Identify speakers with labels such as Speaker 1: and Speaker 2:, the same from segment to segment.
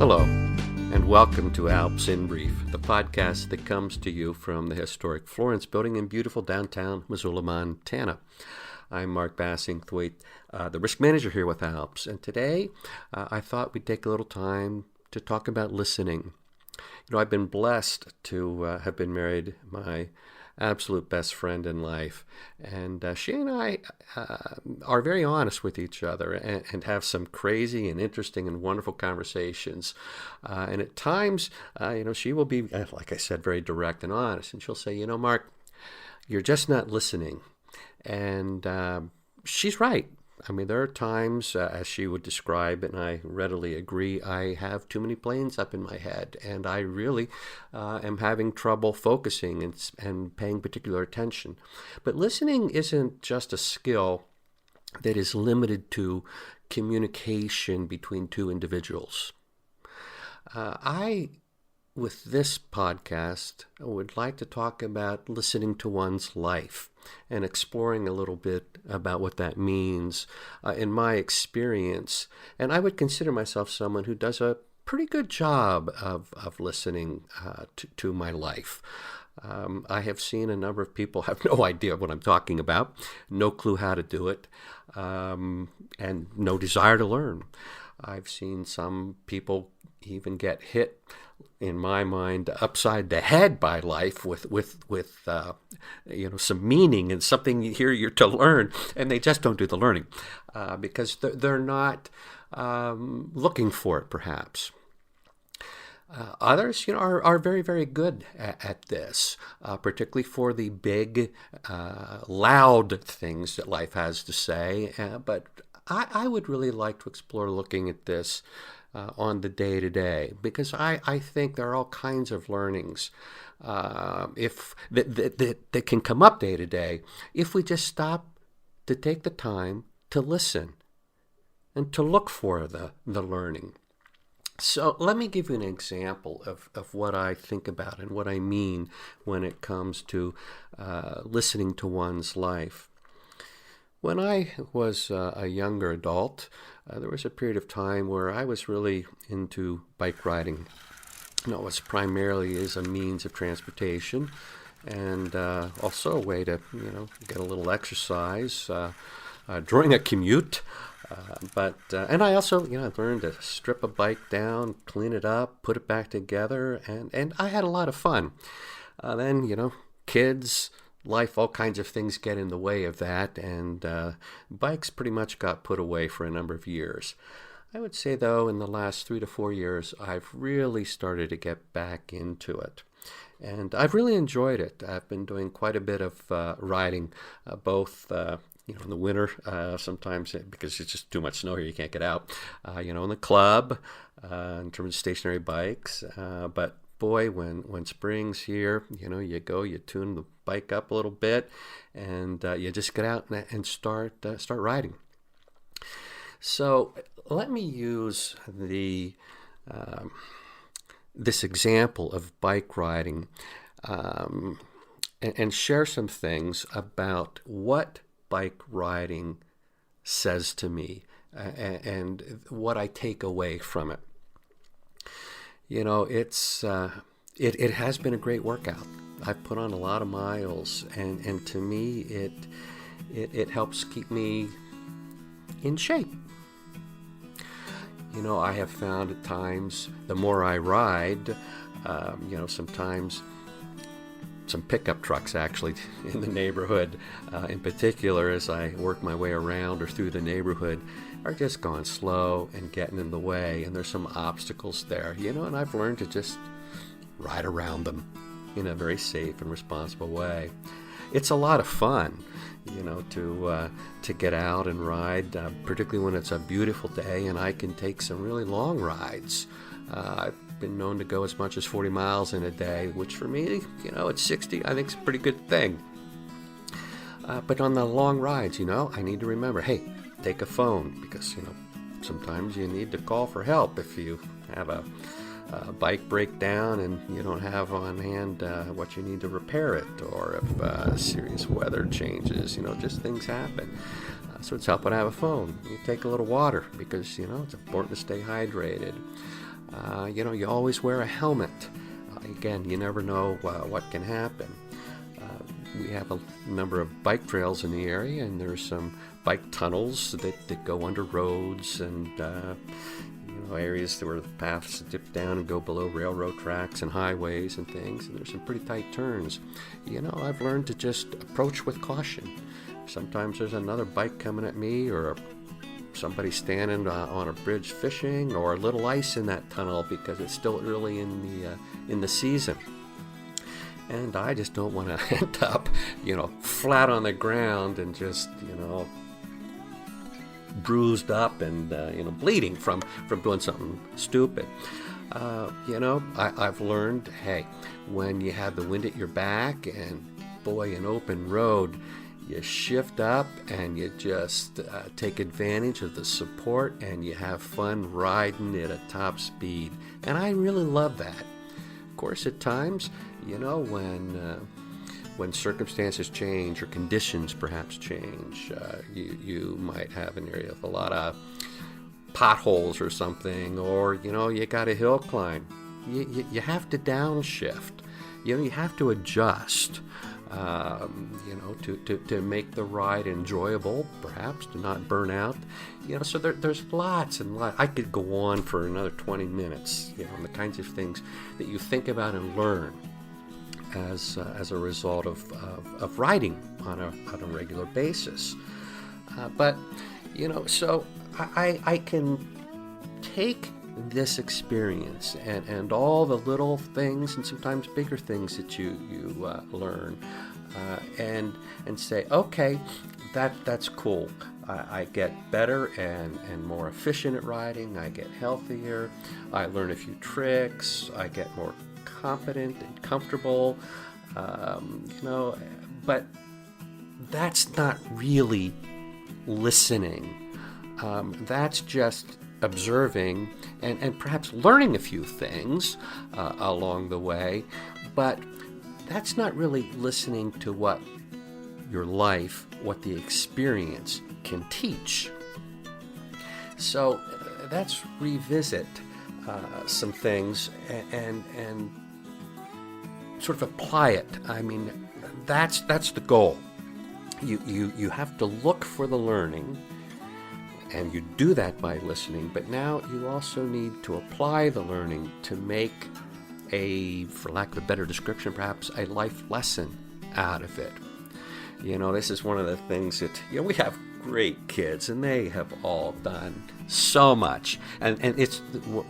Speaker 1: Hello, and welcome to ALPS in Brief, the podcast that comes to you from the historic Florence building in beautiful downtown Missoula, Montana. I'm Mark Bassingthwaite, the risk manager here with ALPS, and today I thought we'd take a little time to talk about listening. You know, I've been blessed to have been married my absolute best friend in life, and she and I are very honest with each other and have some crazy and interesting and wonderful conversations. And at times, she will be, like I said, very direct and honest, and she'll say, Mark, you're just not listening. And she's right. I mean, there are times, as she would describe, and I readily agree, I have too many planes up in my head, and I really am having trouble focusing and paying particular attention. But listening isn't just a skill that is limited to communication between two individuals. With this podcast, I would like to talk about listening to one's life and exploring a little bit about what that means in my experience. And I would consider myself someone who does a pretty good job of listening to my life. I have seen a number of people have no idea what I'm talking about, no clue how to do it, and no desire to learn. I've seen some people even get hit, in my mind, upside the head by life with some meaning and something here you're to learn, and they just don't do the learning because they're not looking for it, perhaps. Others, are very, very good at this, particularly for the big, loud things that life has to say. But I would really like to explore looking at this on the day-to-day, because I think there are all kinds of learnings that can come up day-to-day if we just stop to take the time to listen and to look for the learning. So let me give you an example of what I think about and what I mean when it comes to listening to one's life. When I was a younger adult, there was a period of time where I was really into bike riding. It was primarily as a means of transportation and also a way to, get a little exercise during a commute. And I also, learned to strip a bike down, clean it up, put it back together, and I had a lot of fun. Then, kids, life, all kinds of things get in the way of that, and bikes pretty much got put away for a number of years. I would say, though, in the last 3 to 4 years, I've really started to get back into it. And I've really enjoyed it. I've been doing quite a bit of riding, both in the winter, sometimes because it's just too much snow here, you can't get out, in the club, in terms of stationary bikes. But boy, when spring's here, you tune the bike up a little bit, and you just get out and start riding. So let me use this example of bike riding and share some things about what bike riding says to me and what I take away from it. It has been a great workout. I've put on a lot of miles, and to me, it helps keep me in shape. I have found at times, the more I ride, sometimes some pickup trucks actually in the neighborhood, in particular as I work my way around or through the neighborhood, are just going slow and getting in the way, and there's some obstacles there, and I've learned to just ride around them in a very safe and responsible way. It's a lot of fun, to get out and ride, particularly when it's a beautiful day and I can take some really long rides. I've been known to go as much as 40 miles in a day, which for me, at 60, I think is a pretty good thing. But on the long rides, I need to remember, hey, take a phone, because, sometimes you need to call for help if you have a bike breakdown and you don't have on hand what you need to repair it, or if serious weather changes, just things happen. So it's helpful to have a phone. You take a little water because, it's important to stay hydrated. You always wear a helmet. Again, you never know what can happen. We have a number of bike trails in the area, and there's some bike tunnels that go under roads and areas where the paths dip down and go below railroad tracks and highways and things, and there's some pretty tight turns. I've learned to just approach with caution. Sometimes there's another bike coming at me, or somebody standing on a bridge fishing, or a little ice in that tunnel because it's still early in the season. And I just don't want to end up, flat on the ground and just, bruised up and bleeding from doing something stupid. I've learned, hey, when you have the wind at your back and boy, an open road, you shift up and you just take advantage of the support and you have fun riding at a top speed. And I really love that. Of course, at times, when circumstances change or conditions perhaps change, you might have an area with a lot of potholes or something, or you got a hill climb. You have to downshift. You have to adjust. To make the ride enjoyable, perhaps to not burn out. So there's lots and lots. I could go on for another 20 minutes. On the kinds of things that you think about and learn as a result of riding on a regular basis. So I can take this experience and all the little things and sometimes bigger things that you learn and say, okay, that's cool. I get better and more efficient at riding. I get healthier. I learn a few tricks. I get more confident and comfortable. But that's not really listening. That's just observing and perhaps learning a few things along the way, but that's not really listening to what your life, what the experience can teach. So let's revisit some things and sort of apply it. I mean, that's the goal. You have to look for the learning, and you do that by listening, but now you also need to apply the learning to make for lack of a better description, perhaps a life lesson out of it. This is one of the things that, we have great kids, and they have all done so much. And it's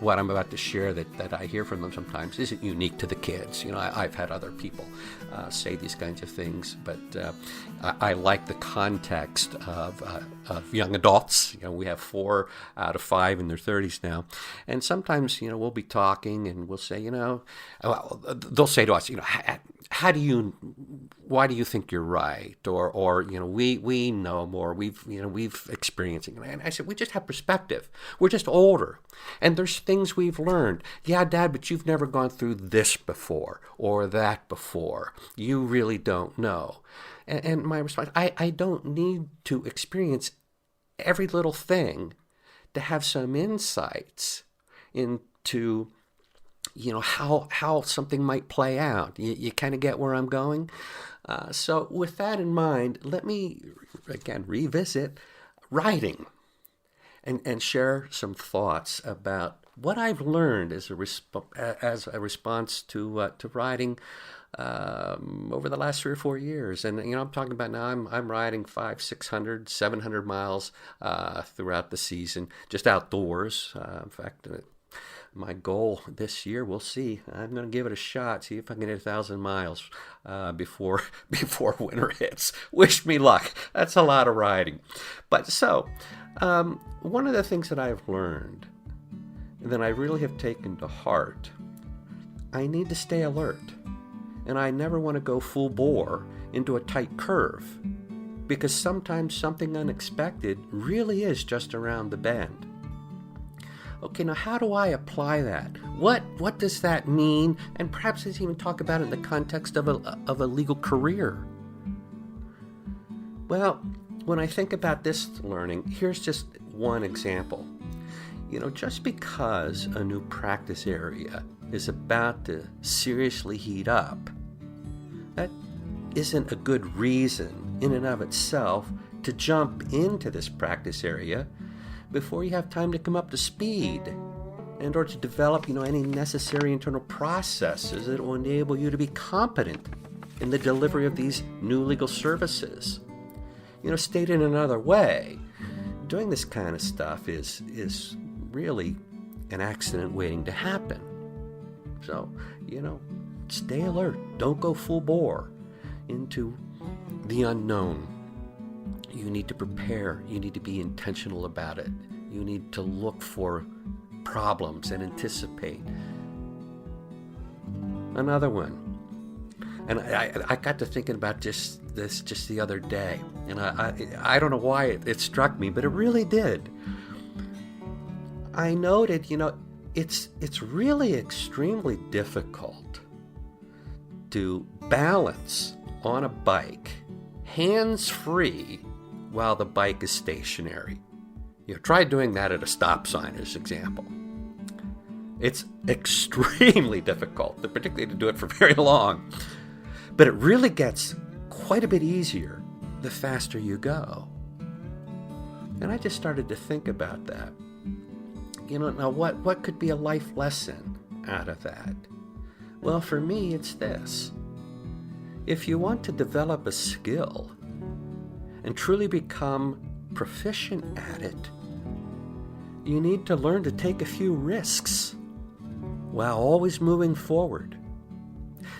Speaker 1: what I'm about to share that I hear from them sometimes isn't unique to the kids. I've had other people say these kinds of things, but I like the context of young adults. We have 4 out of 5 in their 30s now. And sometimes, we'll be talking and we'll say, they'll say to us, why do you think you're right? Or we know more. We've experienced it. And I said, we just have perspective. We're just older. And there's things we've learned. Yeah, Dad, but you've never gone through this before or that before. You really don't know. And my response, I don't need to experience every little thing to have some insights into how something might play out. You kind of get where I'm going? So with that in mind, let me, again, revisit riding and share some thoughts about what I've learned as a response to riding over the last 3 or 4 years. And, I'm talking about now I'm riding 500, 600, 700 miles throughout the season, just outdoors. In fact, my goal this year, we'll see. I'm going to give it a shot, see if I can get 1,000 miles before winter hits. Wish me luck. That's a lot of riding. But so, one of the things that I've learned and that I really have taken to heart, I need to stay alert. And I never want to go full bore into a tight curve, because sometimes something unexpected really is just around the bend. Okay, now how do I apply that? What does that mean? And perhaps let's even talk about it in the context of a legal career. Well, when I think about this learning, here's just one example. Just because a new practice area is about to seriously heat up, that isn't a good reason in and of itself to jump into this practice area before you have time to come up to speed and or to develop, any necessary internal processes that will enable you to be competent in the delivery of these new legal services. Stated another way, doing this kind of stuff is really an accident waiting to happen. So, stay alert. Don't go full bore into the unknown. You need to prepare. You need to be intentional about it. You need to look for problems and anticipate. Another one. And I got to thinking about this just the other day. And I don't know why it struck me, but it really did. I noted, it's really extremely difficult to balance on a bike, hands-free, while the bike is stationary. Try doing that at a stop sign as an example. It's extremely difficult, particularly to do it for very long. But it really gets quite a bit easier the faster you go. And I just started to think about that. Now what could be a life lesson out of that? Well, for me, it's this. If you want to develop a skill and truly become proficient at it, you need to learn to take a few risks while always moving forward.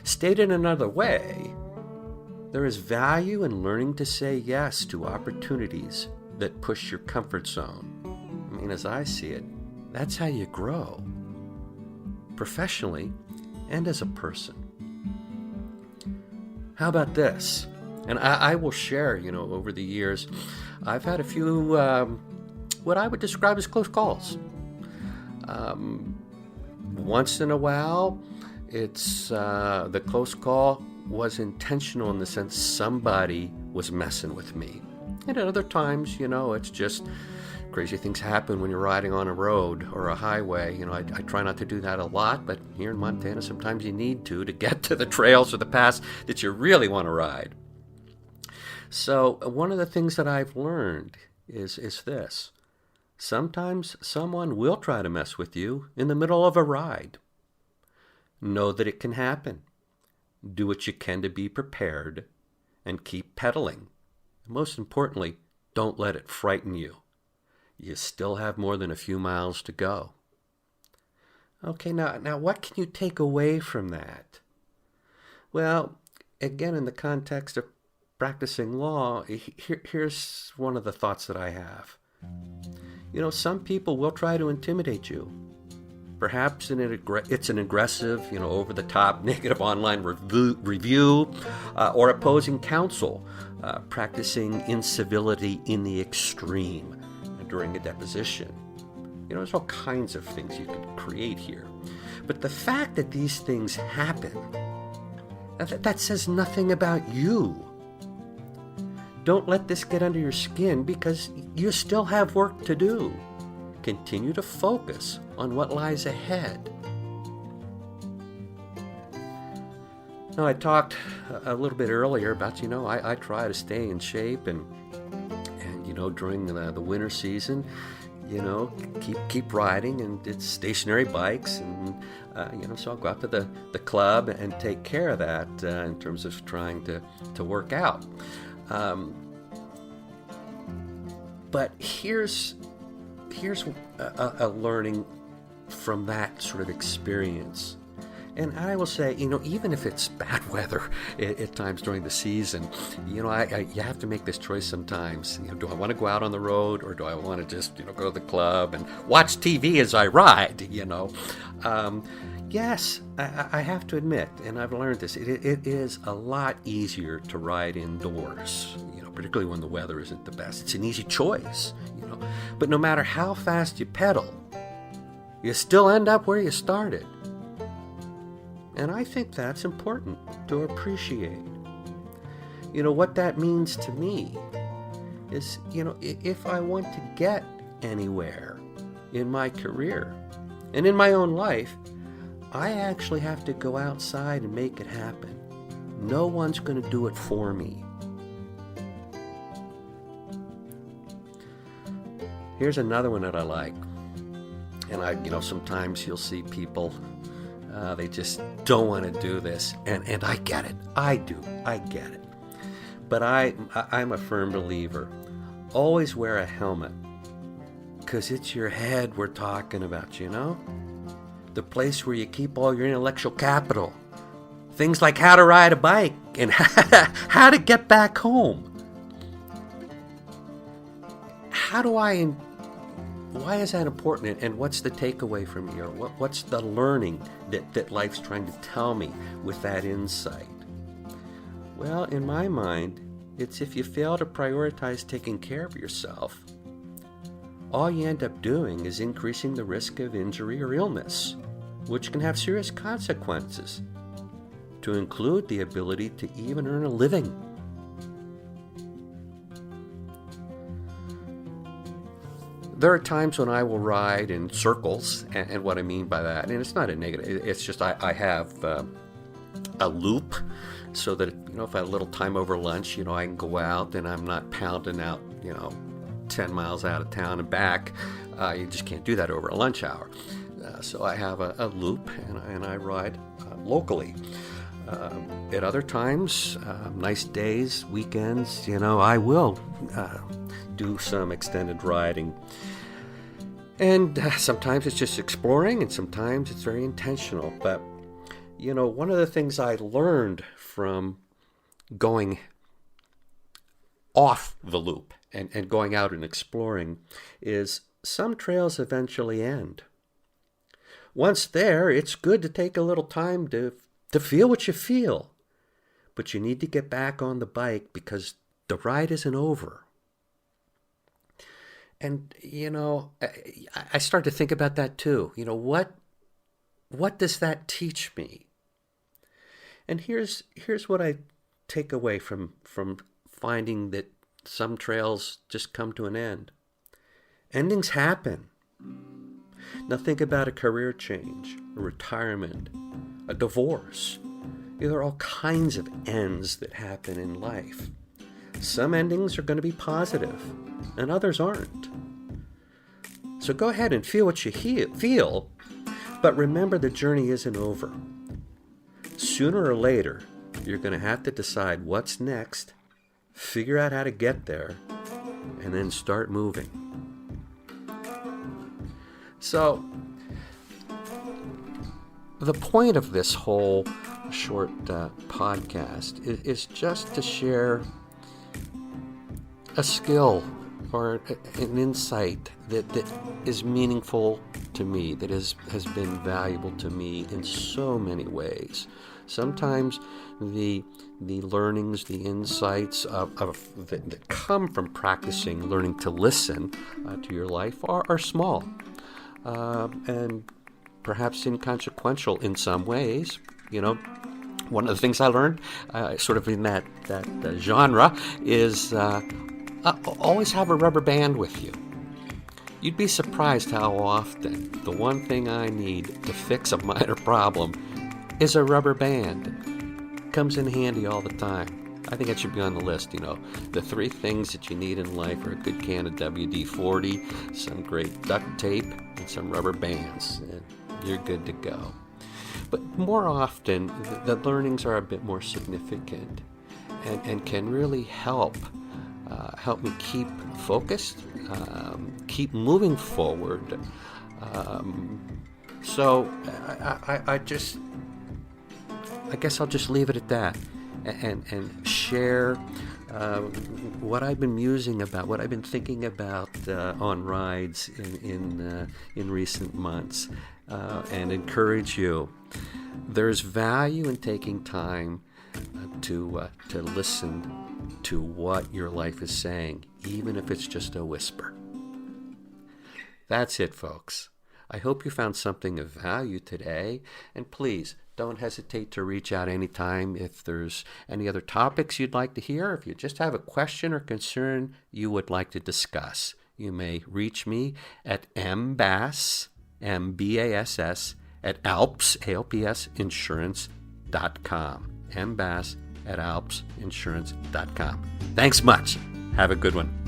Speaker 1: Stated another way, there is value in learning to say yes to opportunities that push your comfort zone. As I see it, that's how you grow, professionally and as a person. How about this? And I will share, over the years, I've had a few, what I would describe as close calls. Once in a while, it's the close call was intentional in the sense somebody was messing with me. And at other times, it's just crazy things happen when you're riding on a road or a highway. I try not to do that a lot, but here in Montana, sometimes you need to get to the trails or the paths that you really want to ride. So one of the things that I've learned is this. Sometimes someone will try to mess with you in the middle of a ride. Know that it can happen. Do what you can to be prepared and keep pedaling. Most importantly, don't let it frighten you. You still have more than a few miles to go. Okay, now what can you take away from that? Well, again, in the context of practicing law, here's one of the thoughts that I have. Some people will try to intimidate you. Perhaps it's an aggressive, over-the-top negative online review or opposing counsel, practicing incivility in the extreme during a deposition. There's all kinds of things you could create here. But the fact that these things happen, that says nothing about you. Don't let this get under your skin because you still have work to do. Continue to focus on what lies ahead. Now, I talked a little bit earlier about, I try to stay in shape and during the winter season, keep riding, and it's stationary bikes, and so I'll go out to the club and take care of that in terms of trying to work out. But here's a learning from that sort of experience. And I will say, even if it's bad weather at times during the season, you have to make this choice sometimes. Do I want to go out on the road, or do I want to just, go to the club and watch TV as I ride, Yes, I have to admit, and I've learned this, it is a lot easier to ride indoors, particularly when the weather isn't the best. It's an easy choice, But no matter how fast you pedal, you still end up where you started. And I think that's important to appreciate. What that means to me is, if I want to get anywhere, in my career and in my own life, I actually have to go outside and make it happen. No one's going to do it for me. Here's another one that I like. And sometimes you'll see people, they just don't want to do this. And I get it. I do. I get it. But I'm a firm believer. Always wear a helmet. Because it's your head we're talking about, The place where you keep all your intellectual capital. Things like how to ride a bike and how to get back home. Why is that important, and what's the takeaway from here? What's the learning that life's trying to tell me with that insight? Well, in my mind, it's if you fail to prioritize taking care of yourself, all you end up doing is increasing the risk of injury or illness, which can have serious consequences, to include the ability to even earn a living. There are times when I will ride in circles, and what I mean by that, and it's not a negative, it's just I have a loop so that, if I have a little time over lunch, I can go out and I'm not pounding out, 10 miles out of town and back. You just can't do that over a lunch hour. So I have a loop, and I ride locally. At other times, nice days, weekends, I will do some extended riding. And sometimes it's just exploring, and sometimes it's very intentional. But, one of the things I learned from going off the loop and going out and exploring is some trails eventually end. Once there, it's good to take a little time to feel what you feel. But you need to get back on the bike because the ride isn't over. And, I start to think about that too. What does that teach me? And here's what I take away from finding that some trails just come to an end. Endings happen. Now think about a career change, a retirement, a divorce. There are all kinds of ends that happen in life. Some endings are going to be positive, and others aren't. So go ahead and feel what you feel, but remember the journey isn't over. Sooner or later, you're going to have to decide what's next, figure out how to get there, and then start moving. So, the point of this whole short podcast is just to share a skill or an insight that is meaningful to me, that has been valuable to me in so many ways. Sometimes the learnings, the insights that come from practicing learning to listen to your life are small and perhaps inconsequential in some ways. One of the things I learned sort of in that genre is always have a rubber band with you. You'd be surprised how often the one thing I need to fix a minor problem is a rubber band. Comes in handy all the time. I think it should be on the list, The 3 things that you need in life are a good can of WD-40, some great duct tape, and some rubber bands. And you're good to go. But more often, the learnings are a bit more significant and can really help me keep focused, keep moving forward. So I guess I'll just leave it at that and share what I've been musing about, what I've been thinking about on rides in recent months, and encourage you. There's value in taking time to listen to what your life is saying, even if it's just a whisper. That's it, folks. I hope you found something of value today, and please don't hesitate to reach out anytime if there's any other topics you'd like to hear, if you just have a question or concern you would like to discuss. you may reach me at mbass, M-B-A-S-S, at ALPS, A-L-P-S, insurance.com. mbass at alpsinsurance.com. Thanks much. Have a good one. Bye.